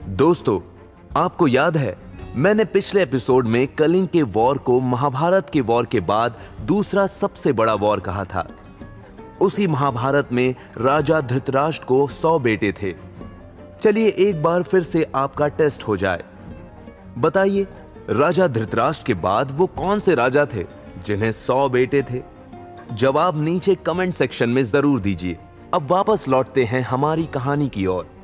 दोस्तों, आपको याद है मैंने पिछले एपिसोड में कलिंग के वॉर को महाभारत के वॉर के बाद दूसरा सबसे बड़ा वॉर कहा था। उसी महाभारत में राजा धृतराष्ट्र को 100 बेटे थे। चलिए एक बार फिर से आपका टेस्ट हो जाए। बताइए, राजा धृतराष्ट्र के बाद वो कौन से राजा थे जिन्हें 100 बेटे थे? जवाब नीचे कमेंट सेक्शन में जरूर दीजिए। अब वापस लौटते हैं हमारी कहानी की ओर।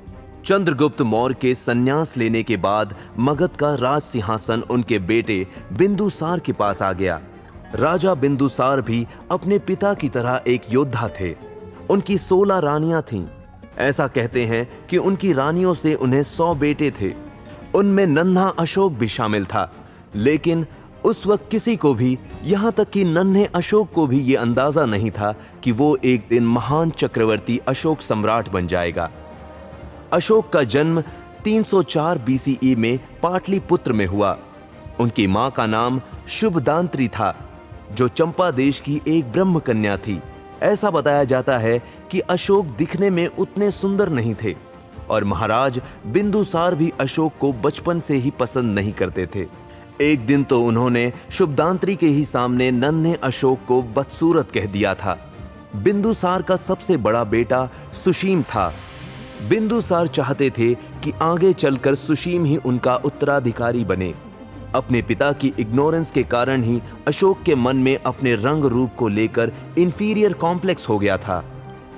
चंद्रगुप्त मौर्य के संन्यास लेने के बाद मगध का राज सिंहासन उनके बेटे बिंदुसार के पास आ गया। राजा बिंदुसार भी अपने पिता की तरह एक योद्धा थे। उनकी 16 रानियां थीं। ऐसा कहते हैं कि उनकी रानियों से उन्हें 100 बेटे थे। उनमें नन्हा अशोक भी शामिल था। लेकिन उस वक्त किसी को भी, यहां तक कि नन्हे अशोक को भी ये अंदाजा नहीं था कि वो एक दिन महान चक्रवर्ती अशोक सम्राट बन जाएगा। अशोक का जन्म 304 बीसीई में पाटलिपुत्र में हुआ। उनकी मां का नाम शुभदांत्री था, जो चंपा देश की एक ब्रह्म कन्या थी। ऐसा बताया जाता है कि अशोक दिखने में उतने सुंदर नहीं थे और महाराज बिंदुसार भी अशोक को बचपन से ही पसंद नहीं करते थे। एक दिन तो उन्होंने शुभदांत्री के ही सामने नन्हे अशोक को बदसूरत कह दिया था। बिंदुसार का सबसे बड़ा बेटा सुशीम था। बिंदुसार चाहते थे कि आगे चलकर सुशीम ही उनका उत्तराधिकारी बने। अपने पिता की इग्नोरेंस के कारण ही अशोक के मन में अपने रंग रूप को लेकर इंफीरियर कॉम्प्लेक्स हो गया था।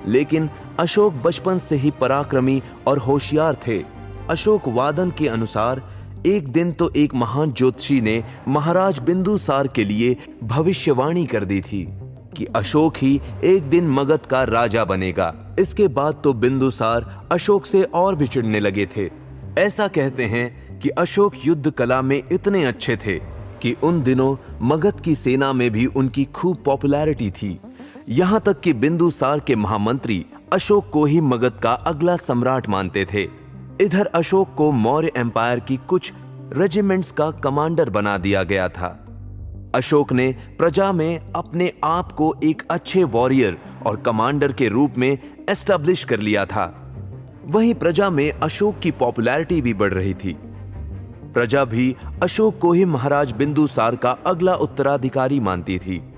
लेकिन अशोक बचपन से ही पराक्रमी और होशियार थे। अशोक वादन के अनुसार एक दिन तो एक महान ज्योतिषी ने महाराज बिंदुसार के लिए भविष्यवाणी कर दी थी कि अशोक ही एक दिन मगध का राजा बनेगा। इसके बाद तो बिंदुसार अशोक से और भी चिढ़ने लगे थे। ऐसा कहते हैं कि अशोक युद्ध कला में इतने अच्छे थे कि उन दिनों मगध की सेना में भी उनकी खूब पॉपुलैरिटी थी। यहां तक कि बिंदुसार के महामंत्री अशोक को ही मगध का अगला सम्राट मानते थे। इधर अशोक को मौर्य एम्पायर की कुछ रेजिमेंट्स का कमांडर बना दिया गया था। अशोक ने प्रजा में अपने आप को एक अच्छे वॉरियर और कमांडर के रूप में एस्टैब्लिश कर लिया था। वहीं प्रजा में अशोक की पॉपुलैरिटी भी बढ़ रही थी। प्रजा भी अशोक को ही महाराज बिंदुसार का अगला उत्तराधिकारी मानती थी।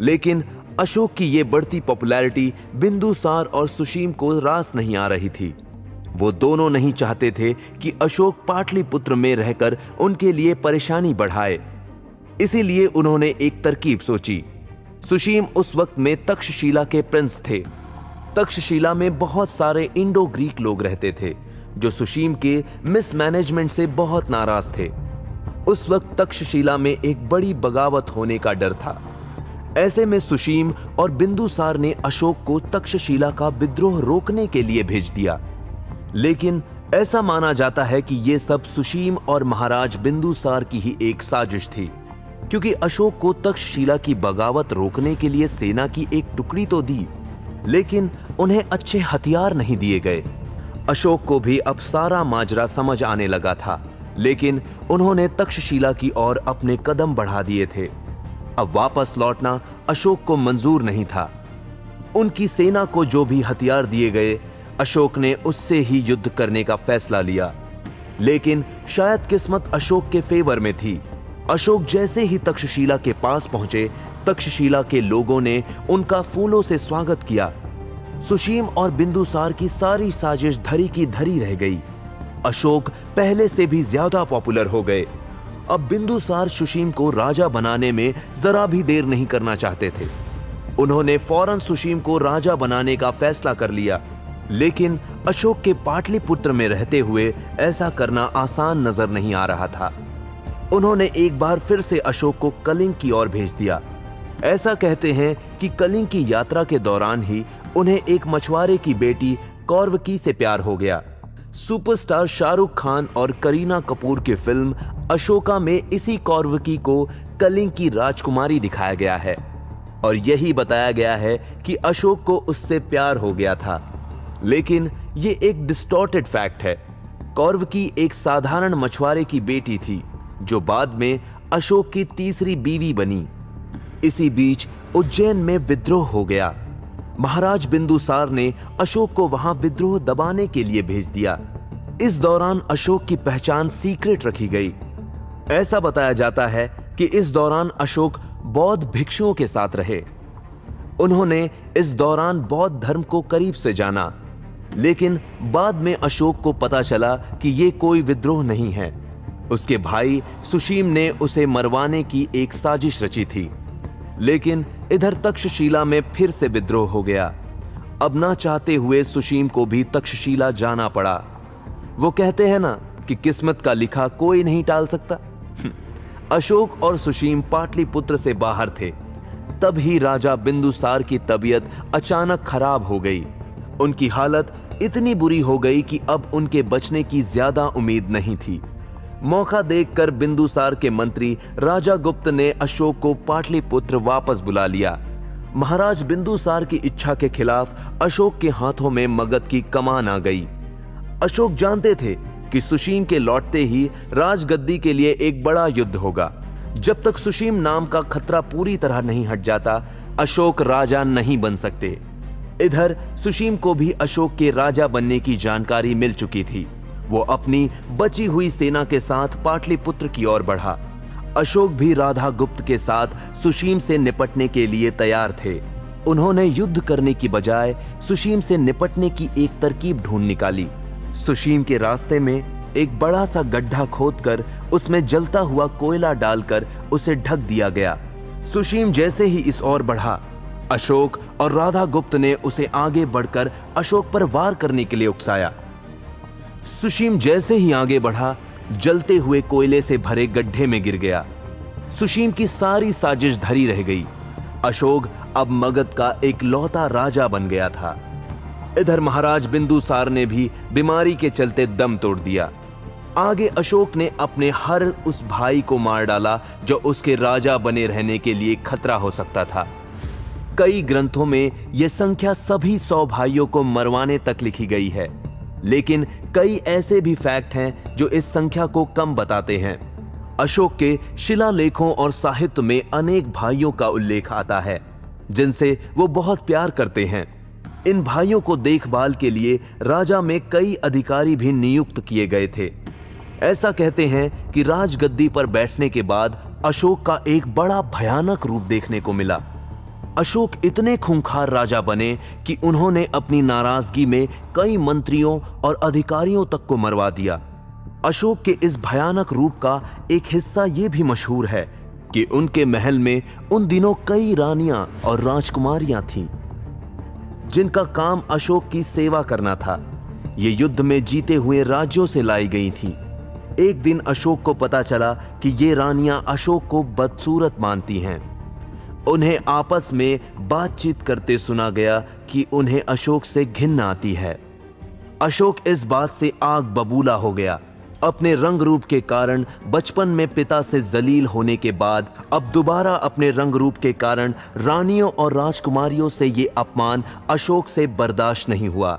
लेकिन अशोक की ये बढ़ती पॉपुलैरिटी बिंदुसार और सुशीम को रास नहीं आ रही थी। वो दोनों नहीं चाहते थे कि अशोक पाटलिपुत्र में रहकर उनके लिए परेशानी बढ़ाए। इसीलिए उन्होंने एक तरकीब सोची। सुशीम उस वक्त में तक्षशिला के प्रिंस थे। तक्षशिला में बहुत सारे इंडो ग्रीक लोग रहते थे जो सुशीम के मिसमैनेजमेंट से बहुत नाराज थे। उस वक्त तक्षशिला में एक बड़ी बगावत होने का डर था। ऐसे में सुशीम और बिंदुसार ने अशोक को तक्षशिला का विद्रोह रोकने के लिए भेज दिया। लेकिन ऐसा माना जाता है कि यह सब सुशीम और महाराज बिंदुसार की ही एक साजिश थी, क्योंकि अशोक को तक्षशिला की बगावत रोकने के लिए सेना की एक टुकड़ी तो दी, लेकिन उन्हें अच्छे हथियार नहीं दिए गए। अशोक को भी अब सारा माजरा समझ आने लगा था, लेकिन उन्होंने तक्षशिला की ओर अपने कदम बढ़ा दिए थे। अब वापस लौटना अशोक को मंजूर नहीं था। उनकी सेना को जो भी हथियार दिए गए, अशोक ने उससे ही युद्ध करने का फैसला लिया। लेकिन शायद किस्मत अशोक के फेवर में थी। अशोक जैसे ही तक्षशिला के पास पहुंचे, तक्षशिला के लोगों ने उनका फूलों से स्वागत किया। सुशीम और बिंदुसार की सारी साजिश धरी की धरी रह गई। अशोक पहले से भी ज्यादा पॉपुलर हो गए। अब बिंदुसार सुशीम को राजा बनाने में जरा भी देर नहीं करना चाहते थे। उन्होंने फौरन सुशीम को राजा बनाने का फैसला कर लिया। लेकिन अशोक के पाटलिपुत्र में रहते हुए ऐसा करना आसान नजर नहीं आ रहा था। उन्होंने एक बार फिर से अशोक को कलिंग की ओर भेज दिया। ऐसा कहते हैं कि कलिंग की यात्रा के दौरान ही उन्हें एक मछुआरे की बेटी कौरवकी से प्यार हो गया। सुपरस्टार शाहरुख खान और करीना कपूर की फिल्म अशोका में इसी कौरवकी को कलिंग की राजकुमारी दिखाया गया है। और यही बताया गया है कि अशोक को उससे प्यार हो गया था। लेकिन ये एक डिस्टॉर्टेड फैक्ट है। कौरव की एक साधारण मछुआरे की बेटी थी जो बाद में अशोक की तीसरी बीवी बनी। इसी बीच उज्जैन में विद्रोह हो गया। महाराज बिंदुसार ने अशोक को वहां विद्रोह दबाने के लिए भेज दिया। इस दौरान अशोक की पहचान सीक्रेट रखी गई। ऐसा बताया जाता है कि इस दौरान अशोक बौद्ध भिक्षुओं के साथ रहे। उन्होंने इस दौरान बौद्ध धर्म को करीब से जाना, लेकिन बाद में अशोक को पता चला कि ये कोई विद्रोह नहीं है। उसके भाई सुशीम ने उसे मरवाने की एक साजिश रची थी। लेकिन इधर तक्षशिला में फिर से विद्रोह हो गया। अब ना चाहते हुए सुशीम को भी तक्षशिला जाना पड़ा। वो कहते हैं ना कि किस्मत का लिखा कोई नहीं टाल सकता। अशोक और सुशीम पाटलिपुत्र से बाहर थे। तब ही राजा बिंदुसार की तबीयत अचानक खराब हो गई। उनकी हालत इतनी बुरी हो गई कि अब उनके बचने की ज्यादा उम्मीद नहीं थी। मौका देखकर बिंदुसार के मंत्री राजा गुप्त ने अशोक को पाटलिपुत्र वापस बुला लिया। महाराज बिंदुसार की इच्छा के खिलाफ अशोक के हाथों में मगध की कमान आ गई। अशोक जानते थे कि सुशीम के लौटते ही राजगद्दी के लिए एक बड़ा युद्ध होगा। जब तक सुशीम नाम का खतरा पूरी तरह नहीं हट जाता, अशोक राजा नहीं बन सकते। इधर सुशीम को भी अशोक के राजा बनने की जानकारी मिल चुकी थी। वो अपनी बची हुई सेना के साथ पाटलिपुत्र की ओर बढ़ा। अशोक भी राधा गुप्त के साथ सुशीम से निपटने के लिए तैयार थे। उन्होंने युद्ध करने की बजाय सुशीम से निपटने की एक तरकीब ढूंढ निकाली। सुशीम के रास्ते में एक बड़ा सा गड्ढा खोदकर उसमें जलता हुआ कोयला डालकर उसे ढक दिया गया। सुशीम जैसे ही इस ओर बढ़ा, अशोक और राधा गुप्त ने उसे आगे बढ़कर अशोक पर वार करने के लिए उकसाया। सुशीम जैसे ही आगे बढ़ा, जलते हुए कोयले से भरे गड्ढे में गिर गया। सुशीम की सारी साजिश धरी रह गई। अशोक अब मगध का एक लौता राजा बन गया था। इधर महाराज बिंदुसार ने भी बीमारी के चलते दम तोड़ दिया। आगे अशोक ने अपने हर उस भाई को मार डाला जो उसके राजा बने रहने के लिए खतरा हो सकता था। कई ग्रंथों में यह संख्या सभी 100 भाइयों को मरवाने तक लिखी गई है, लेकिन कई ऐसे भी फैक्ट हैं जो इस संख्या को कम बताते हैं। अशोक के शिलालेखों और साहित्य में अनेक भाइयों का उल्लेख आता है जिनसे वो बहुत प्यार करते हैं। इन भाइयों को देखभाल के लिए राजा में कई अधिकारी भी नियुक्त किए गए थे। ऐसा कहते हैं कि राजगद्दी पर बैठने के बाद अशोक का एक बड़ा भयानक रूप देखने को मिला। अशोक इतने खूंखार राजा बने कि उन्होंने अपनी नाराजगी में कई मंत्रियों और अधिकारियों तक को मरवा दिया। अशोक के इस भयानक रूप का एक हिस्सा यह भी मशहूर है कि उनके महल में उन दिनों कई रानियां और राजकुमारियां थीं, जिनका काम अशोक की सेवा करना था। ये युद्ध में जीते हुए राज्यों से लाई गई थीं। एक दिन अशोक को पता चला कि ये रानियां अशोक को बदसूरत मानती हैं। उन्हें आपस में बातचीत करते सुना गया कि उन्हें अशोक से घिन आती है। अशोक इस बात से आग बबूला हो गया। अपने रंग रूप के कारण बचपन में पिता से जलील होने के बाद अब दोबारा अपने रंग रूप के कारण रानियों और राजकुमारियों से ये अपमान अशोक से बर्दाश्त नहीं हुआ।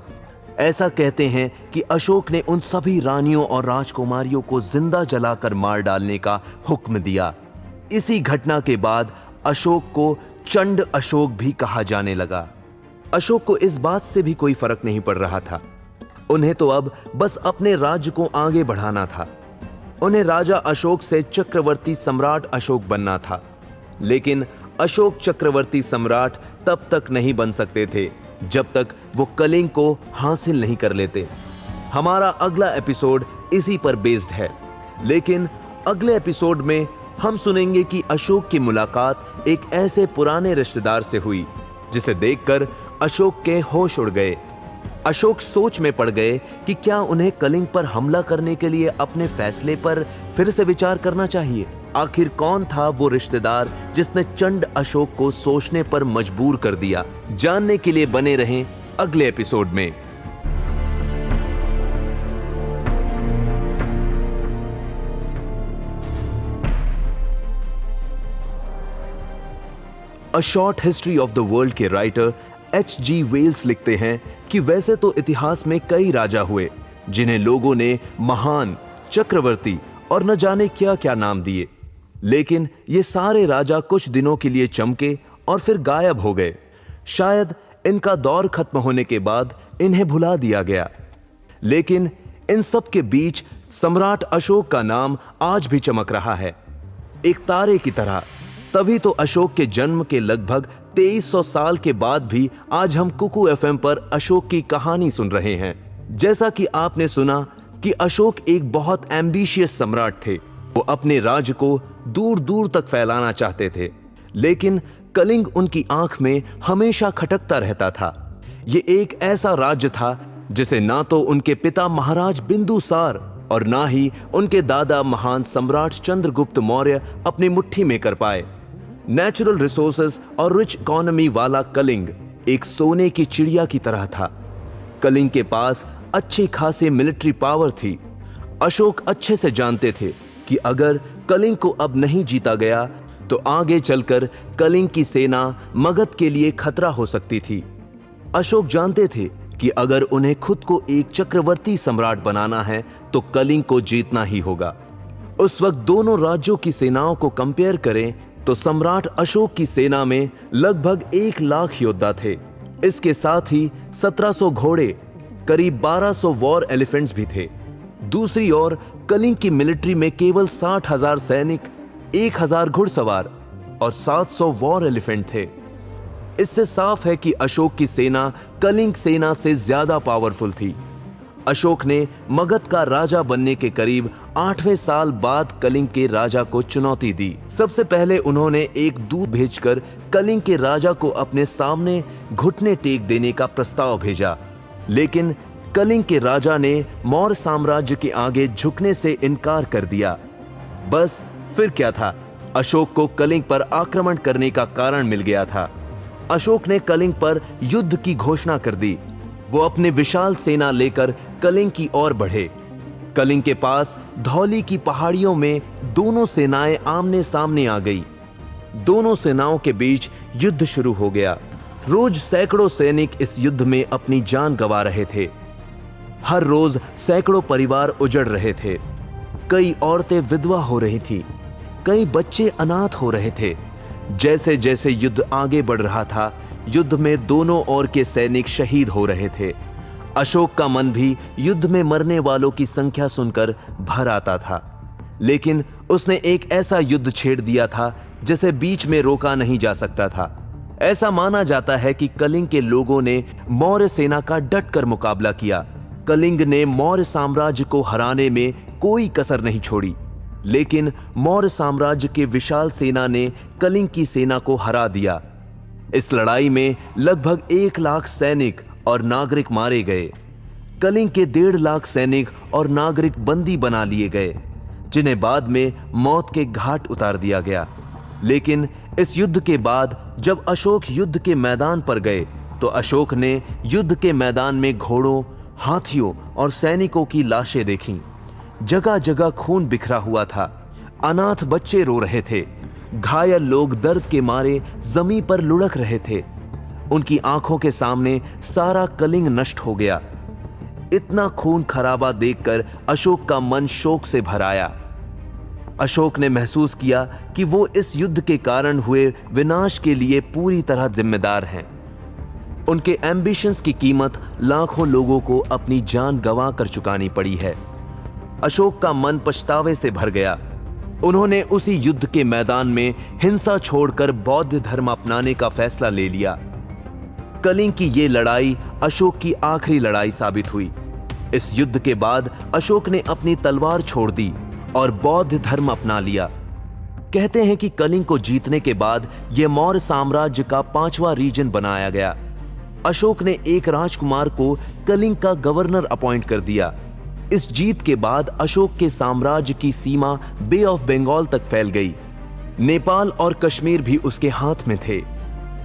ऐसा कहते हैं कि अशोक ने उन सभी रानियों और राजकुमारियों को जिंदा जलाकर मार डालने का हुक्म दिया। इसी घटना के बाद अशोक को चंड अशोक भी कहा जाने लगा। अशोक को इस बात से भी कोई फर्क नहीं पड़ रहा था। उन्हें तो अब बस अपने राज्य को आगे बढ़ाना था। उन्हें राजा अशोक से चक्रवर्ती सम्राट अशोक बनना था। लेकिन अशोक चक्रवर्ती सम्राट तब तक नहीं बन सकते थे जब तक वो कलिंग को हासिल नहीं कर लेते। हमारा अगला एपिसोड इसी पर बेस्ड है, लेकिन अगले एपिसोड में हम सुनेंगे कि अशोक की मुलाकात एक ऐसे पुराने रिश्तेदार से हुई जिसे देखकर अशोक के होश उड़ गए। अशोक सोच में पड़ गए कि क्या उन्हें कलिंग पर हमला करने के लिए अपने फैसले पर फिर से विचार करना चाहिए। आखिर कौन था वो रिश्तेदार जिसने चंड अशोक को सोचने पर मजबूर कर दिया? जानने के लिए बने रहें अगले एपिसोड में। A short history of the world के राइटर H.G. वेल्स लिखते हैं कि वैसे तो इतिहास में कई राजा हुए जिन्हें लोगों ने महान, चक्रवर्ती और न जाने क्या क्या नाम दिए, लेकिन ये सारे राजा कुछ दिनों के लिए चमके और फिर गायब हो गए। शायद इनका दौर खत्म होने के बाद इन्हें भुला दिया गया। लेकिन इन सब के बीच सम्राट अशोक का नाम आज भी चमक रहा है, एक तारे की तरह। तभी तो अशोक के जन्म के लगभग 2300 साल के बाद भी आज हम कुकू FM पर अशोक की कहानी सुन रहे हैं। जैसा कि आपने सुना कि अशोक एक बहुत एम्बिशियस सम्राट थे। वो अपने राज्य को दूर दूर तक फैलाना चाहते थे, लेकिन कलिंग उनकी आंख में हमेशा खटकता रहता था। ये एक ऐसा राज्य था जिसे ना तो उनके पिता महाराज बिंदुसार और ना ही उनके दादा महान सम्राट चंद्रगुप्त मौर्य अपनी मुट्ठी में कर पाए। नेचुरल रिसोर्सेज और रिच इकोनॉमी वाला कलिंग एक सोने की चिड़िया की तरह था। कलिंग के पास अच्छी खासी मिलिट्री पावर थी। अशोक अच्छे से जानते थे कि अगर कलिंग को अब नहीं जीता गया तो आगे चलकर कलिंग की सेना मगध के लिए खतरा हो सकती थी। अशोक जानते थे कि अगर उन्हें खुद को एक चक्रवर्ती सम्राट बनाना है तो कलिंग को जीतना ही होगा। उस वक्त दोनों राज्यों की सेनाओं को कंपेयर करें तो सम्राट अशोक की सेना में लगभग 1 लाख योद्धा थे। इसके साथ ही 1700 घोड़े, करीब 1200 वॉर एलिफेंट्स भी थे। दूसरी ओर कलिंग की मिलिट्री में केवल 60,000 सैनिक, 1000 घुड़सवार और 700 वॉर एलिफेंट थे। इससे साफ है कि अशोक की सेना कलिंग सेना से ज्यादा पावरफुल थी। अशोक ने मगध का राजा बनने के करीब 8वें साल बाद कलिंग के राजा को चुनौती दी। सबसे पहले उन्होंने एक दूत भेजकर कलिंग के राजा को अपने सामने घुटने टेक देने का प्रस्ताव भेजा, लेकिन कलिंग के राजा ने मौर्य साम्राज्य के आगे झुकने से इनकार कर दिया। बस फिर क्या था, अशोक को कलिंग पर आक्रमण करने का कारण मिल गया था। अशोक ने कलिंग पर युद्ध की घोषणा कर दी। वो अपने विशाल सेना लेकर कलिंग की ओर बढ़े। कलिंग के पास धौली की पहाड़ियों में दोनों सेनाएं आमने सामने आ गई। दोनों सेनाओं के बीच युद्ध शुरू हो गया। रोज सैकड़ों सैनिक इस युद्ध में अपनी जान गंवा रहे थे। हर रोज सैकड़ों परिवार उजड़ रहे थे। कई औरतें विधवा हो रही थी, कई बच्चे अनाथ हो रहे थे। जैसे जैसे युद्ध आगे बढ़ रहा था, युद्ध में दोनों ओर के सैनिक शहीद हो रहे थे। अशोक का मन भी युद्ध में मरने वालों की संख्या सुनकर भर आता था, लेकिन उसने एक ऐसा युद्ध छेड़ दिया था जिसे बीच में रोका नहीं जा सकता था। ऐसा माना जाता है कि कलिंग के लोगों ने मौर्य सेना का डटकर मुकाबला किया। कलिंग ने मौर्य साम्राज्य को हराने में कोई कसर नहीं छोड़ी, लेकिन मौर्य साम्राज्य के विशाल सेना ने कलिंग की सेना को हरा दिया। इस लड़ाई में लगभग 1 लाख सैनिक और नागरिक मारे गए। कलिंग के 1.5 लाख सैनिक और नागरिक बंदी बना लिए गए, जिन्हें बाद में मौत के घाट उतार दिया गया। लेकिन इस युद्ध के बाद जब अशोक युद्ध के मैदान पर गए तो अशोक ने युद्ध के मैदान में घोड़ों, हाथियों और सैनिकों की लाशें देखीं। जगह जगह खून बिखरा हुआ था। अनाथ बच्चे रो रहे थे। घायल लोग दर्द के मारे जमीन पर लुढ़क रहे थे। उनकी आंखों के सामने सारा कलिंग नष्ट हो गया। इतना खून खराबा देखकर अशोक का मन शोक से भर आया। अशोक ने महसूस किया कि वो इस युद्ध के कारण हुए विनाश के लिए पूरी तरह जिम्मेदार हैं। उनके एम्बिशंस की कीमत लाखों लोगों को अपनी जान गंवा कर चुकानी पड़ी है। अशोक का मन पछतावे से भर गया। उन्होंने उसी युद्ध के मैदान में हिंसा छोड़कर बौद्ध धर्म अपनाने का फैसला ले लिया। कलिंग की ये लड़ाई अशोक की आखिरी लड़ाई साबित हुई। इस युद्ध के बाद अशोक ने अपनी तलवार छोड़ दी और बौद्ध धर्म अपना लिया। कहते हैं कि कलिंग को जीतने के बाद यह मौर्य साम्राज्य का 5वां रीजन बनाया गया। अशोक ने एक राजकुमार को कलिंग का गवर्नर अपॉइंट कर दिया। इस जीत के बाद अशोक के साम्राज्य की सीमा बे ऑफ बंगाल तक फैल गई। नेपाल और कश्मीर भी उसके हाथ में थे।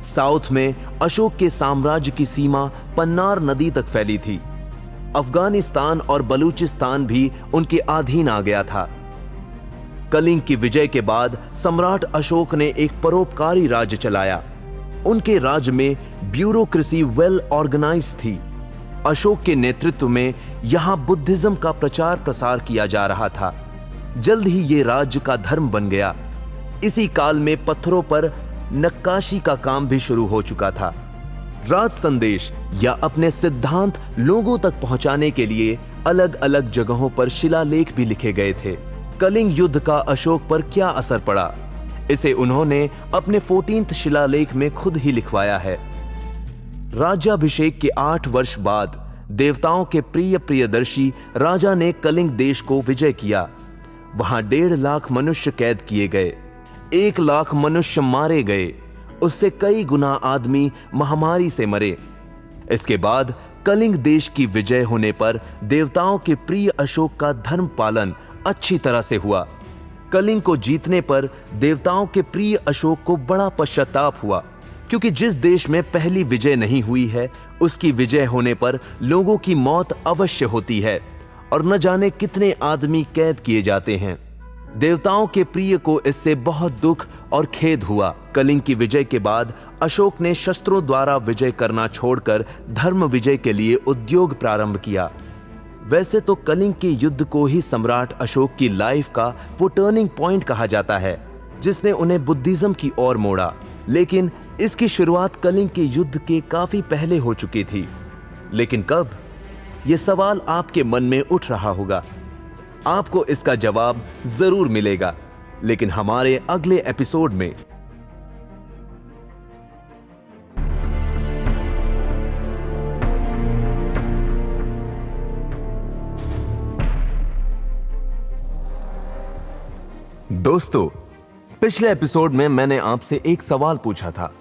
साउथ में अशोक के साम्राज्य की सीमा पन्नार नदी तक फैली थी। अफगानिस्तान और बलूचिस्तान भी उनके अधीन आ गया था। कलिंग की विजय के बाद सम्राट अशोक ने एक परोपकारी राज्य चलाया। उनके राज्य में ब्यूरोक्रेसी वेल ऑर्गेनाइज थी। अशोक के नेतृत्व में यहां बुद्धिज्म का प्रचार प्रसार किया जा रहा था। जल्द ही ये राज्य का धर्म बन गया। इसी काल में पत्थरों पर नक्काशी का काम भी शुरू हो चुका था। राज संदेश या अपने सिद्धांत लोगों तक पहुंचाने के लिए अलग अलग जगहों पर शिलालेख भी लिखे गए थे। कलिंग युद्ध का अशोक पर क्या असर पड़ा, इसे उन्होंने अपने 14th शिलालेख में खुद ही लिखवाया है। राज्याभिषेक के 8 वर्ष बाद देवताओं के प्रिय प्रियदर्शी राजा ने कलिंग देश को विजय किया। वहां 1.5 लाख मनुष्य कैद किए गए, 1 लाख मनुष्य मारे गए, उससे कई गुना आदमी महामारी से मरे। इसके बाद कलिंग देश की विजय होने पर देवताओं के प्रिय अशोक का धर्म पालन अच्छी तरह से हुआ। कलिंग को जीतने पर देवताओं के प्रिय अशोक को बड़ा पश्चाताप हुआ, क्योंकि जिस देश में पहली विजय नहीं हुई है उसकी विजय होने पर लोगों की मौत अवश्य होती है और न जाने कितने आदमी कैद किए जाते हैं। देवताओं के प्रिय को इससे बहुत दुख और खेद हुआ। कलिंग की विजय के बाद अशोक ने शस्त्रों द्वारा विजय करना छोड़कर धर्म विजय के लिए उद्योग प्रारंभ किया। वैसे तो कलिंग के युद्ध को ही सम्राट अशोक की लाइफ का वो टर्निंग पॉइंट कहा जाता है, जिसने उन्हें बुद्धिज्म की ओर मोड़ा। लेकिन इसकी शुरुआत कलिंग के युद्ध के काफी पहले हो चुकी थी। लेकिन कब, ये सवाल आपके मन में उठ रहा होगा। आपको इसका जवाब जरूर मिलेगा, लेकिन हमारे अगले एपिसोड में। दोस्तों, पिछले एपिसोड में मैंने आपसे एक सवाल पूछा था।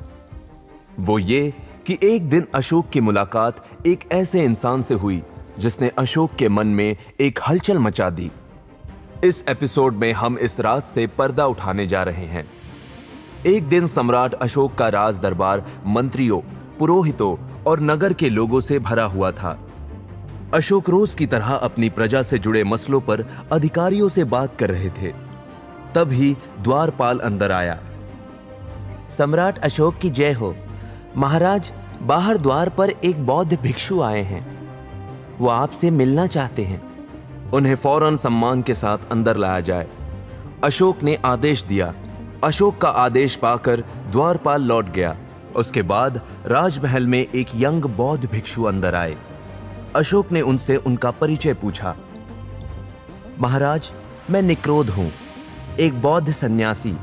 वो ये कि एक दिन अशोक की मुलाकात एक ऐसे इंसान से हुई जिसने अशोक के मन में एक हलचल मचा दी। इस एपिसोड में हम इस राज से पर्दा उठाने जा रहे हैं। एक दिन सम्राट अशोक का राज दरबार मंत्रियों, पुरोहितों और नगर के लोगों से भरा हुआ था। अशोक रोज की तरह अपनी प्रजा से जुड़े मसलों पर अधिकारियों से बात कर रहे थे। तभी द्वारपाल अंदर आया। सम्राट अशोक की जय हो। महाराज, बाहर द्वार पर एक बौद्ध भिक्षु आए हैं। वो आपसे मिलना चाहते हैं। उन्हें फौरन सम्मान के साथ अंदर लाया जाए। अशोक ने आदेश दिया। अशोक का आदेश पाकर द्वारपाल लौट गया। उसके बाद राजमहल में एक यंग बौद्ध भिक्षु अंदर आए। अशोक ने उनसे उनका परिचय पूछा। महाराज, मैं निक्रोध हूं, एक बौद्ध सन्यासी।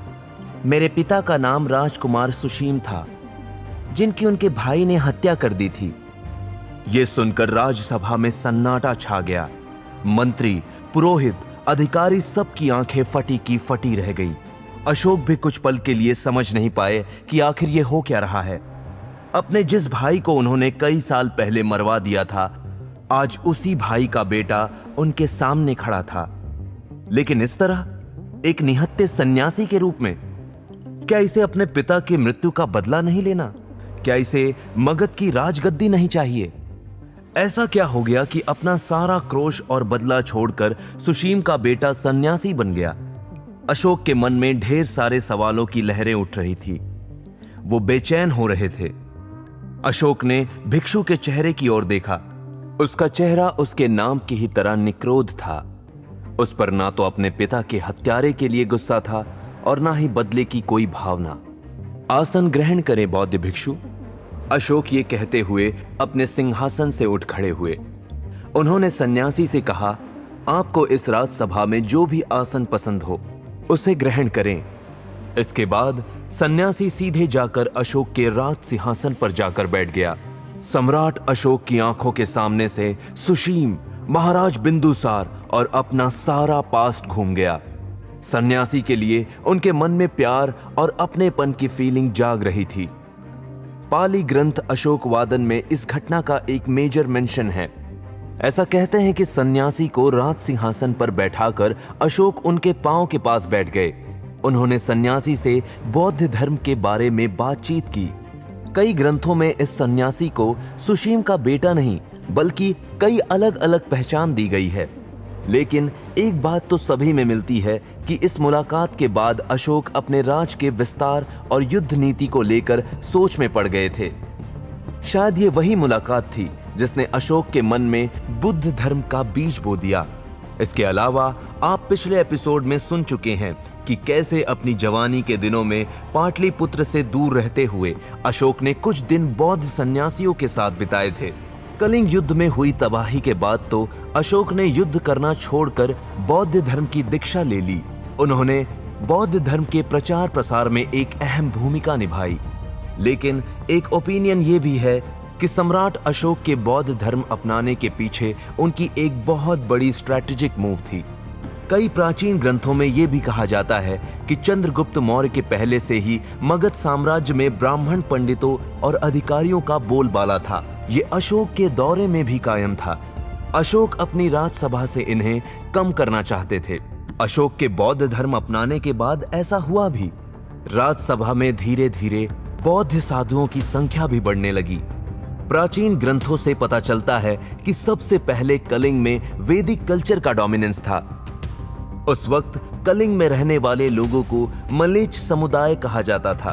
मेरे पिता का नाम राजकुमार सुशीम था, जिनकी उनके भाई ने हत्या कर दी थी। यह सुनकर राजसभा में सन्नाटा छा गया। मंत्री, पुरोहित, अधिकारी सबकी आंखें फटी की फटी रह गई। अशोक भी कुछ पल के लिए समझ नहीं पाए कि आखिर यह हो क्या रहा है। अपने जिस भाई को उन्होंने कई साल पहले मरवा दिया था, आज उसी भाई का बेटा उनके सामने खड़ा था, लेकिन इस तरह, एक निहत्थे सन्यासी के रूप में। क्या इसे अपने पिता की मृत्यु का बदला नहीं लेना? क्या इसे मगध की राजगद्दी नहीं चाहिए? ऐसा क्या हो गया कि अपना सारा क्रोश और बदला छोड़कर सुशीम का बेटा सन्यासी बन गया? अशोक के मन में ढेर सारे सवालों की लहरें उठ रही थी। वो बेचैन हो रहे थे। अशोक ने भिक्षु के चेहरे की ओर देखा। उसका चेहरा उसके नाम की ही तरह निक्रोध था। उस पर ना तो अपने पिता के हत्यारे के लिए गुस्सा था और ना ही बदले की कोई भावना। आसन ग्रहण करें बौद्ध भिक्षु। अशोक ये कहते हुए अपने सिंहासन से उठ खड़े हुए। उन्होंने सन्यासी से कहा, आपको इस राजसभा में जो भी आसन पसंद हो उसे ग्रहण करें। इसके बाद सन्यासी सीधे जाकर अशोक के राज सिंहासन पर जाकर बैठ गया। सम्राट अशोक की आंखों के सामने से सुशीम, महाराज बिंदुसार और अपना सारा पास्ट घूम गया। सन्यासी के लिए उनके मन में प्यार और अपनेपन की फीलिंग जाग रही थी। पाली ग्रंथ अशोक वादन में इस घटना का एक मेजर मेंशन है। ऐसा कहते हैं कि सन्यासी को राज सिंहासन पर बैठाकर अशोक उनके पांव के पास बैठ गए। उन्होंने सन्यासी से बौद्ध धर्म के बारे में बातचीत की। कई ग्रंथों में इस सन्यासी को सुशीम का बेटा नहीं, बल्कि कई अलग अलग पहचान दी गई है। लेकिन एक बात तो सभी में मिलती है कि इस मुलाकात के बाद अशोक अपने राज के विस्तार और युद्ध नीति को लेकर सोच में पड़ गए थे। शायद ये वही मुलाकात थी जिसने अशोक के मन में बुद्ध धर्म का बीज बो दिया। इसके अलावा आप पिछले एपिसोड में सुन चुके हैं कि कैसे अपनी जवानी के दिनों में पाटलिपुत्र से दूर रहते हुए अशोक ने कुछ दिन बौद्ध सन्यासियों के साथ बिताए थे। कलिंग युद्ध में हुई तबाही के बाद तो अशोक ने युद्ध करना छोड़कर बौद्ध धर्म की दीक्षा ले ली। उन्होंने बौद्ध धर्म के प्रचार प्रसार में एक अहम भूमिका निभाई। लेकिन एक ओपिनियन ये भी है कि सम्राट अशोक के बौद्ध धर्म अपनाने के पीछे उनकी एक बहुत बड़ी स्ट्रैटेजिक मूव थी। कई प्राचीन ग्रंथों में यह भी कहा जाता है कि चंद्रगुप्त मौर्य के पहले से ही मगध साम्राज्य में ब्राह्मण पंडितों और अधिकारियों का बोलबाला था। ये अशोक के दौरे में भी कायम था। अशोक अपनी राजसभा से इन्हें कम करना चाहते थे। अशोक के बौद्ध धर्म अपनाने के बाद ऐसा हुआ भी। राजसभा में धीरे धीरे बौद्ध साधुओं की संख्या भी बढ़ने लगी। प्राचीन ग्रंथों से पता चलता है कि सबसे पहले कलिंग में वैदिक कल्चर का डोमिनेंस था। उस वक्त कलिंग में रहने वाले लोगों को मलेच्छ समुदाय कहा जाता था।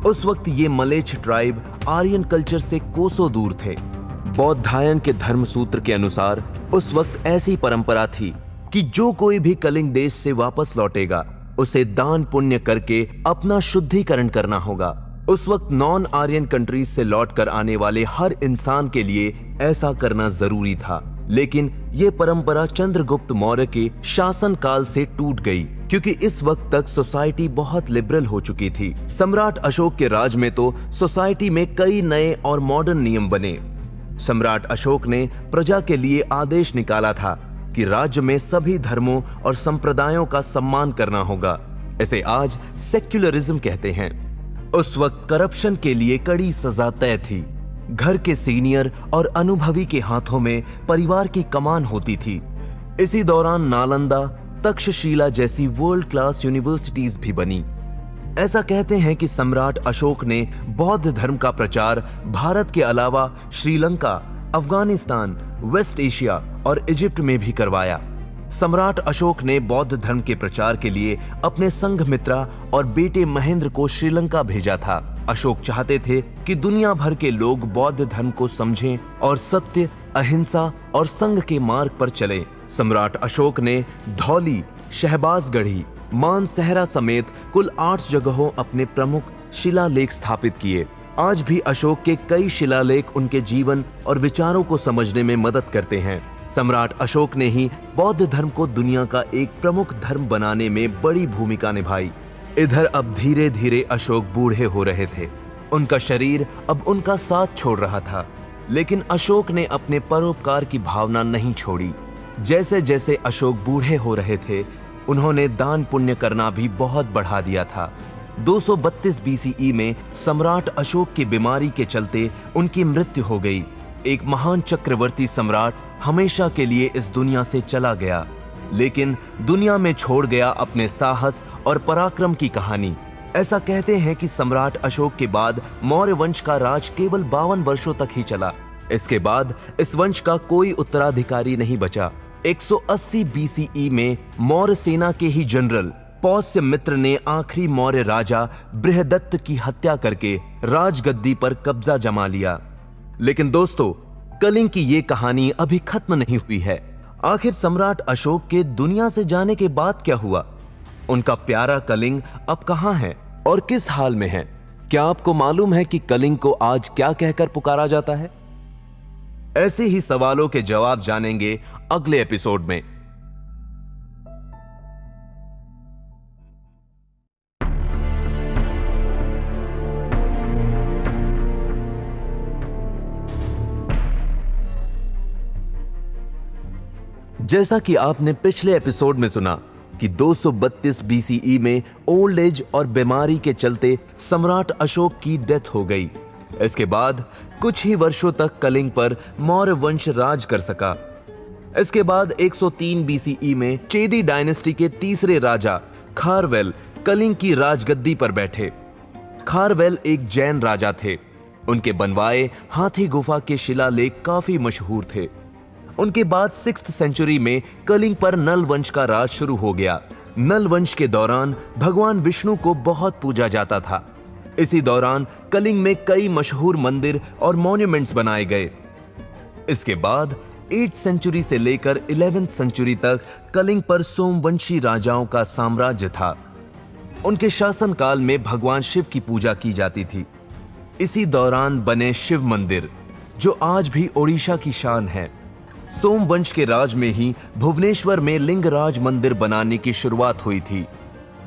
उस वक्त ये मलेच्छ ट्राइब आर्यन कल्चर से कोसों दूर थे। बौद्धायन के धर्म सूत्र के अनुसार उस वक्त ऐसी परंपरा थी कि जो कोई भी कलिंग देश से वापस लौटेगा उसे दान पुण्य करके अपना शुद्धिकरण करना होगा। उस वक्त नॉन आर्यन कंट्रीज से लौटकर आने वाले हर इंसान के लिए ऐसा करना जरूरी था। लेकिन यह परंपरा चंद्रगुप्त मौर्य के शासन काल से टूट गई, क्योंकि इस वक्त तक सोसाइटी बहुत लिबरल हो चुकी थी। सम्राट अशोक के राज में तो सोसाइटी में कई नए और मॉडर्न नियम बने। सम्राट अशोक ने प्रजा के लिए आदेश निकाला था कि राज्य में सभी धर्मों और संप्रदायों का सम्मान करना होगा। इसे आज सेक्युलरिज्म कहते हैं। उस वक्त करप्शन के लिए कड़ी सजा तय थी। घर के सीनियर और अनुभवी के हाथों में परिवार की कमान होती थी। इसी दौरान नालंदा, तक्षशिला जैसी वर्ल्ड क्लास यूनिवर्सिटीज भी बनी। ऐसा कहते हैं कि सम्राट अशोक ने बौद्ध धर्म का प्रचार भारत के अलावा श्रीलंका, अफगानिस्तान, वेस्ट एशिया और इजिप्ट में भी करवाया। सम्राट अशोक ने बौद्ध धर्म के प्रचार के लिए अपने संघमित्रा और बेटे महेंद्र को श्रीलंका भेजा था। अशोक चाहते थे कि दुनिया भर के लोग बौद्ध धर्म को समझें और सत्य, अहिंसा और संघ के मार्ग पर चलें। सम्राट अशोक ने धौली, शहबाजगढ़ी, मानसहरा समेत कुल 8 जगहों अपने प्रमुख शिलालेख स्थापित किए। आज भी अशोक के कई शिलालेख उनके जीवन और विचारों को समझने में मदद करते हैं। सम्राट अशोक ने ही बौद्ध धर्म को दुनिया का एक प्रमुख धर्म बनाने में बड़ी भूमिका निभाई। इधर अब धीरे धीरे अशोक बूढ़े हो रहे थे। उनका शरीर अब उनका साथ छोड़ रहा था, लेकिन अशोक ने अपने परोपकार की भावना नहीं छोड़ी। जैसे जैसे अशोक बूढ़े हो रहे थे, उन्होंने दान पुण्य करना भी बहुत बढ़ा दिया था। 232 BCE में सम्राट अशोक की बीमारी के चलते उनकी मृत्यु हो गई। एक महान चक्रवर्ती सम्राट हमेशा के लिए इस दुनिया से चला गया, लेकिन दुनिया में छोड़ गया अपने साहस और पराक्रम की कहानी। ऐसा कहते हैं कि सम्राट अशोक के बाद मौर्य वंश का राज केवल 52 वर्षों तक ही चला। इसके बाद इस वंश का कोई उत्तराधिकारी नहीं बचा। 180 BCE में मौर्य सेना के ही जनरल पौष्यमित्र ने आखिरी मौर्य राजा बृहदत्त की हत्या करके राजगद्दी पर कब्जा जमा लिया। लेकिन दोस्तों, कलिंग की ये कहानी अभी खत्म नहीं हुई है। आखिर सम्राट अशोक के दुनिया से जाने के बाद क्या हुआ? उनका प्यारा कलिंग अब कहां है और किस हाल में है? क्या आपको मालूम है कि कलिंग को आज क्या कहकर पुकारा जाता है? ऐसे ही सवालों के जवाब जानेंगे अगले एपिसोड में। जैसा कि आपने पिछले एपिसोड में सुना कि 232 BCE में ओल्ड एज और बीमारी के चलते सम्राट अशोक की डेथ हो गई। इसके बाद कुछ ही वर्षों तक कलिंग पर मौर्य वंश राज कर सका। इसके बाद 103 BCE में चेदी डायनेस्टी के तीसरे राजा खारवेल कलिंग की राजगद्दी पर बैठे। खारवेल एक जैन राजा थे। उनके बनवाए हाथी गुफा के शिलालेख काफी मशहूर थे। उनके बाद 6th सेंचुरी में कलिंग पर नल वंश का राज शुरू हो गया। नल वंश के दौरान भगवान विष्णु को बहुत पूजा जाता था। इसी दौरान कलिंग में कई मशहूर मंदिर और मॉन्यूमेंट्स बनाए गए। इसके बाद 8th सेंचुरी से लेकर 11th सेंचुरी तक कलिंग पर सोमवंशी राजाओं का साम्राज्य था। उनके शासनकाल में भगवान शिव की पूजा की जाती थी। इसी दौरान बने शिव मंदिर, जो आज भी ओडिशा की शान है। सोमवंश के राज में ही भुवनेश्वर में लिंगराज मंदिर बनाने की शुरुआत हुई थी।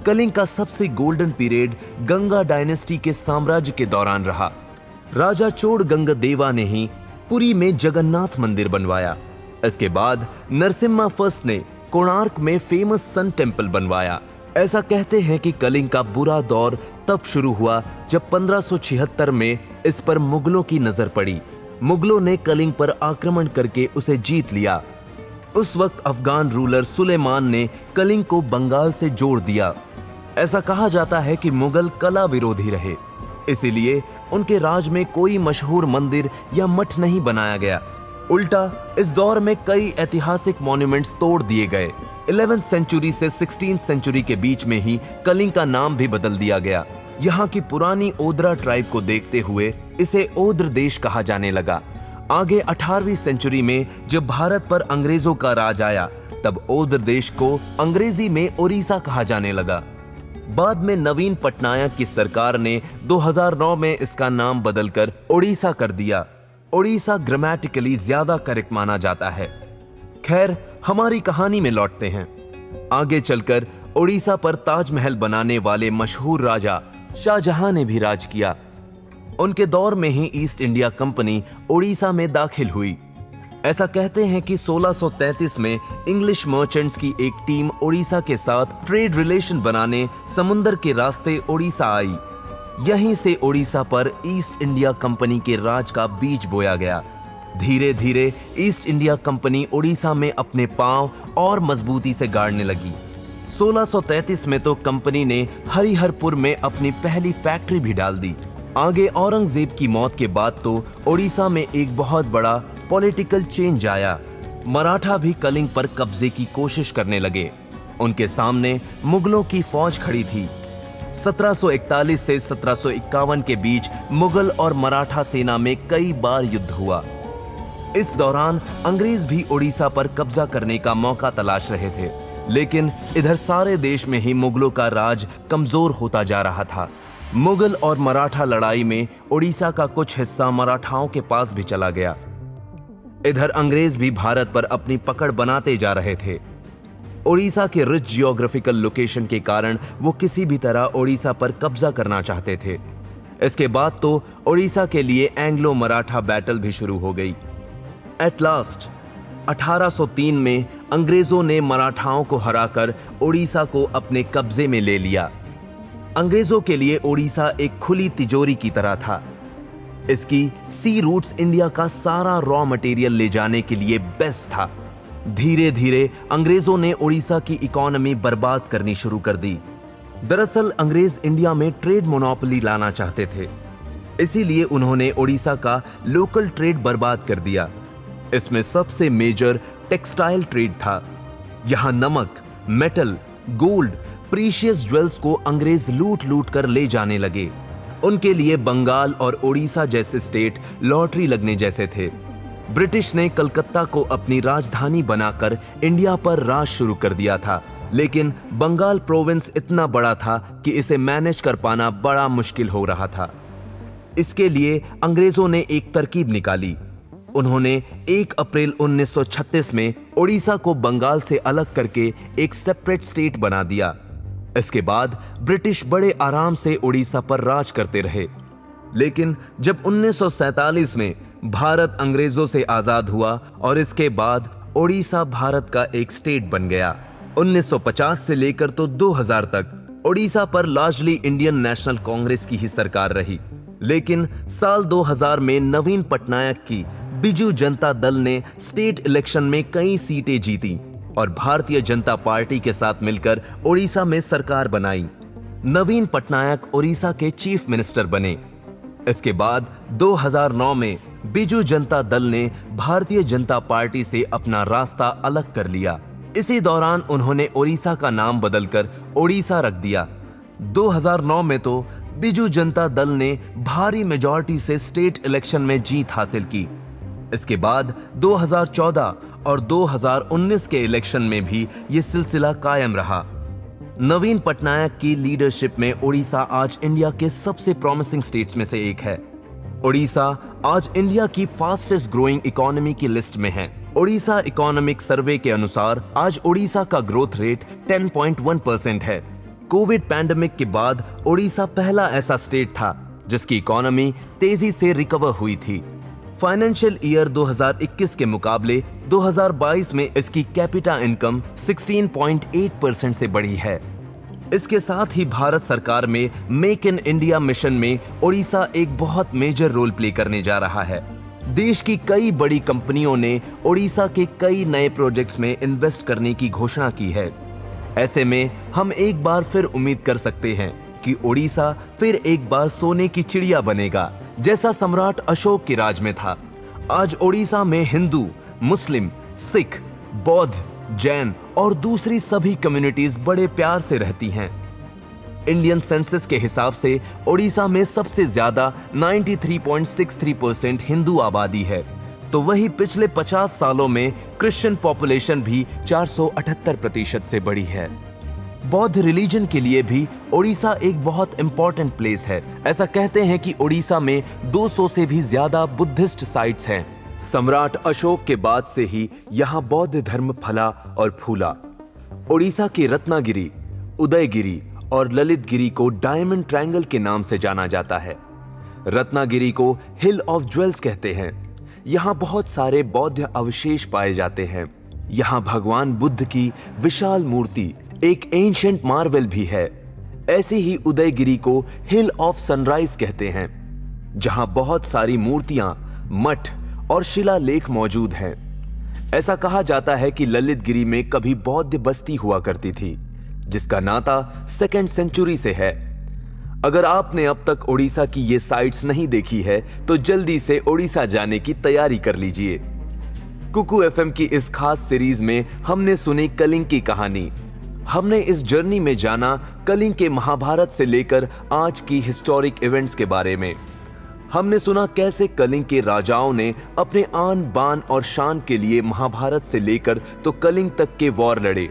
कलिंग का सबसे गोल्डन पीरियड गंगा डायनेस्टी के साम्राज्य के दौरान रहा। राजा चोड़ गंगदेवा ने ही पुरी में जगन्नाथ मंदिर बनवाया। इसके बाद नरसिम्हा फर्स्ट ने कोणार्क में फेमस सन टेम्पल बनवाया। ऐसा कहते हैं कि कलिंग का बुरा दौर तब शुरू हुआ जब 1576 में इस पर मुगलों की नजर पड़ी। मुगलों ने कलिंग पर आक्रमण करके उसे जीत लिया। उस वक्त अफगान रूलर सुलेमान ने कलिंग को बंगाल से जोड़ दिया। ऐसा कहा जाता है कि मुगल कला विरोधी रहे, इसीलिए उनके राज में कोई मशहूर मंदिर या मठ नहीं बनाया गया। उल्टा इस दौर में कई ऐतिहासिक मॉन्यूमेंट्स तोड़ दिए गए। 11th सेंचुरी से 16th सेंचुरी के बीच में ही कलिंग का नाम भी बदल दिया गया। यहाँ की पुरानी ओद्रा ट्राइब को देखते हुए इसे ओद्र देश कहा जाने लगा। आगे 18वीं सेंचुरी में जब भारत पर अंग्रेजों का राज आया, तब ओद्र देश को अंग्रेजी में ओडिशा कहा जाने लगा। बाद में नवीन पटनायक की सरकार ने 2009 में इसका नाम बदलकर ओडिशा कर दिया। ओडिशा ग्रामेटिकली ज्यादा करेक्ट माना जाता है। खैर, हमारी कहानी में लौटते हैं। आगे चलकर ओडिशा पर ताजमहल बनाने वाले मशहूर राजा शाहजहां ने भी राज किया। उनके दौर में ही ईस्ट इंडिया कंपनी ओडिशा में दाखिल हुई। ऐसा कहते हैं कि 1633 में इंग्लिश मर्चेंट्स की एक टीम ओडिशा के साथ ट्रेड रिलेशन बनाने समुंदर के रास्ते ओडिशा आई। यहीं से ओडिशा पर ईस्ट इंडिया कंपनी के राज का बीज बोया गया। धीरे धीरे ईस्ट इंडिया कंपनी ओडिशा में अपने पांव और मजबूती से गाड़ने लगी। 1633 में तो कंपनी ने हरिहरपुर में अपनी पहली फैक्ट्री भी डाल दी। आगे औरंगजेब की मौत के बाद तो ओडिशा में एक बहुत बड़ा पॉलिटिकल चेंज आया। मराठा भी कलिंग पर कब्जे की कोशिश करने लगे। उनके सामने मुगलों की फौज खड़ी थी। 1741 से 1751 के बीच मुगल और मराठा सेना में कई बार युद्ध हुआ। इस दौरान अंग्रेज भी ओडिशा पर कब्जा करने का मौका तलाश रहे थे, लेकिन इधर सारे देश में ही मुगलों का राज कमजोर होता जा रहा था। मुगल और मराठा लड़ाई में ओडिशा का कुछ हिस्सा मराठाओं के पास भी चला गया। इधर अंग्रेज भी भारत पर अपनी पकड़ बनाते जा रहे थे। ओडिशा के रिच जियोग्राफिकल लोकेशन के कारण वो किसी भी तरह ओडिशा पर कब्जा करना चाहते थे। इसके बाद तो ओडिशा के लिए एंग्लो मराठा बैटल भी शुरू हो गई। एट लास्ट 1803 में अंग्रेजों ने मराठाओं को हराकर ओडिशा को अपने कब्जे में ले लिया। अंग्रेजों के लिए ओडिशा एक खुली तिजोरी की तरह था। इसकी सी रूट्स इंडिया का सारा रॉ मटेरियल ले जाने के लिए बेस्ट था। धीरे धीरे अंग्रेजों ने ओडिशा की इकोनॉमी बर्बाद करनी शुरू कर दी। दरअसल अंग्रेज इंडिया में ट्रेड मोनोपोली लाना चाहते थे, इसीलिए उन्होंने ओडिशा का लोकल ट्रेड बर्बाद कर दिया। इसमें सबसे मेजर टेक्सटाइल ट्रेड था। यहां नमक, मेटल, गोल्ड, प्रीशियस ज्वेल्स को अंग्रेज लूट लूट कर ले जाने लगे। उनके लिए बंगाल और ओडिशा जैसे स्टेट लॉटरी लगने जैसे थे। ब्रिटिश ने कलकत्ता को अपनी राजधानी बनाकर इंडिया पर राज शुरू कर दिया था, लेकिन बंगाल प्रोविंस इतना बड़ा था कि इसे मैनेज कर पाना बड़ा मुश्किल हो रहा था। इसके लिए अंग्रेजों ने एक तरकीब निकाली। उन्होंने 1 अप्रैल 1936 में ओडिशा को बंगाल से अलग करके एक सेपरेट स्टेट बना दिया। इसके बाद ब्रिटिश बड़े आराम से ओडिशा पर राज करते रहे। लेकिन जब 1947 में भारत अंग्रेजों से आजाद हुआ और इसके बाद ओडिशा भारत का एक स्टेट बन गया। 1950 से लेकर तो 2000 तक ओडिशा पर लार्जली इंडियन नेशनल कांग्रेस की ही सरकार रही। लेकिन साल 2000 में नवीन पटनायक की बिजू जनता दल ने स्टेट इलेक्शन में कई सीटें जीती और भारतीय जनता पार्टी के साथ मिलकर ओडिशा में सरकार बनाई। नवीन पटनायक ओडिशा के चीफ मिनिस्टर बने। इसके बाद 2009 में बिजू जनता दल ने भारतीय जनता पार्टी से अपना रास्ता अलग कर लिया। इसी दौरान उन्होंने ओडिशा का नाम बदलकर ओडिशा रख दिया। 2009 में तो बिजू जनता दल ने भारी मेजॉरिटी से स्टेट इलेक्शन में जीत हासिल की। इसके बाद 2014 और 2019 के इलेक्शन में भी ये सिलसिला कायम रहा। नवीन पटनायक की लीडरशिप में ओडिशा आज इंडिया के सबसे प्रॉमिसिंग स्टेट्स में से एक है। ओडिशा आज इंडिया की फास्टेस्ट ग्रोइंग इकोनॉमी की लिस्ट में है। ओडिशा इकोनॉमिक सर्वे के अनुसार आज ओडिशा का ग्रोथ रेट 10.1% है। कोविड पैंडेमिक के बाद ओडिशा पहला ऐसा स्टेट था जिसकी इकोनॉमी तेजी से रिकवर हुई थी। फाइनेंशियल ईयर 2021 के मुकाबले 2022 में इसकी कैपिटा इनकम 16.8% से बढ़ी है। इसके साथ ही भारत सरकार में मेक इन इंडिया मिशन में ओडिशा एक बहुत मेजर रोल प्ले करने जा रहा है। देश की कई बड़ी कंपनियों ने ओडिशा के कई नए प्रोजेक्ट्स में इन्वेस्ट करने की घोषणा की है। ऐसे में हम एक बार फिर उम्मीद कर सकते हैं कि ओडिशा फिर एक बार सोने की चिड़िया बनेगा, जैसा सम्राट अशोक के राज में था। आज ओडिशा में हिंदू, मुस्लिम, सिख, बौद्ध, जैन और दूसरी सभी कम्युनिटीज बड़े प्यार से रहती हैं। इंडियन सेंसस के हिसाब से ओडिशा में सबसे ज्यादा 93.63% हिंदू आबादी है, तो वही पिछले 50 सालों में क्रिश्चियन पॉपुलेशन भी 478% से बढ़ी है। बौद्ध रिलीजन के लिए भी ओडिशा एक बहुत इंपॉर्टेंट प्लेस है। ऐसा कहते हैं कि ओडिशा में 200 से भी ज्यादा बुद्धिस्ट साइट्स हैं। सम्राट अशोक के बाद से ही यहाँ बौद्ध धर्म फला और फूला। ओडिशा के रत्नागिरी, उदयगिरी और ललितगिरी को डायमंड ट्रायंगल के नाम से जाना जाता है। रत्नागिरी को हिल ऑफ ज्वेल्स कहते हैं। यहाँ बहुत सारे बौद्ध अवशेष पाए जाते हैं। यहाँ भगवान बुद्ध की विशाल मूर्ति एक एंशिएंट मार्वेल भी है। ऐसे ही उदयगिरी को हिल ऑफ सनराइज कहते हैं, जहां बहुत सारी मूर्तियां, मठ और शिलालेख मौजूद हैं। ऐसा कहा जाता है कि ललितगिरी में कभी बौद्ध बस्ती हुआ करती थी, जिसका नाता 2nd सेंचुरी से है। अगर आपने अब तक ओडिशा की ये साइट्स नहीं देखी है तो जल्दी से ओडिशा जाने की तैयारी कर लीजिए। कुकू एफएम की इस खास सीरीज में हमने सुनी कलिंग की कहानी। हमने इस जर्नी में जाना कलिंग के महाभारत से लेकर आज की हिस्टोरिक इवेंट्स के बारे में। हमने सुना कैसे कलिंग के राजाओं ने अपने आन बान और शान के लिए महाभारत से लेकर तो कलिंग तक के वॉर लड़े,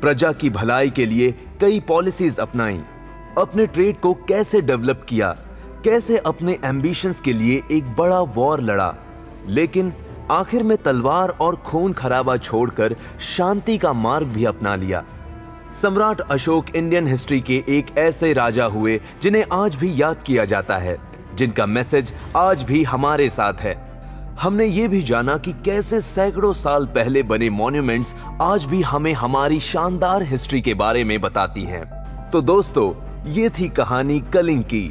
प्रजा की भलाई के लिए कई पॉलिसीज अपनाई, अपने ट्रेड को कैसे डेवलप किया, कैसे अपने एम्बिशंस के लिए एक बड़ा वॉर लड़ा, लेकिन आखिर में तलवार और खून खराबा छोड़कर शांति का मार्ग भी अपना लिया। सम्राट अशोक इंडियन हिस्ट्री के एक ऐसे राजा हुए जिन्हें आज भी याद किया जाता है, जिनका मैसेज आज भी हमारे साथ है। हमने ये भी जाना कि कैसे सैकड़ों साल पहले बने मॉन्यूमेंट्स आज भी हमें हमारी शानदार हिस्ट्री के बारे में बताती हैं। तो दोस्तों, ये थी कहानी कलिंग की।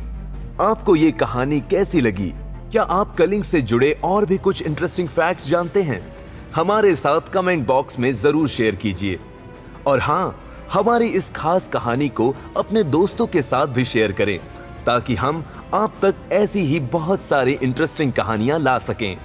आपको ये कहानी कैसी लगी? क्या आप कलिंग से जुड़े और भी कुछ इंटरेस्टिंग फैक्ट्स जानते हैं? हमारे साथ कमेंट बॉक्स में जरूर शेयर कीजिए। और हाँ, हमारी इस खास कहानी को अपने दोस्तों के साथ भी शेयर करें, ताकि हम आप तक ऐसी ही बहुत सारी इंटरेस्टिंग कहानियां ला सकें।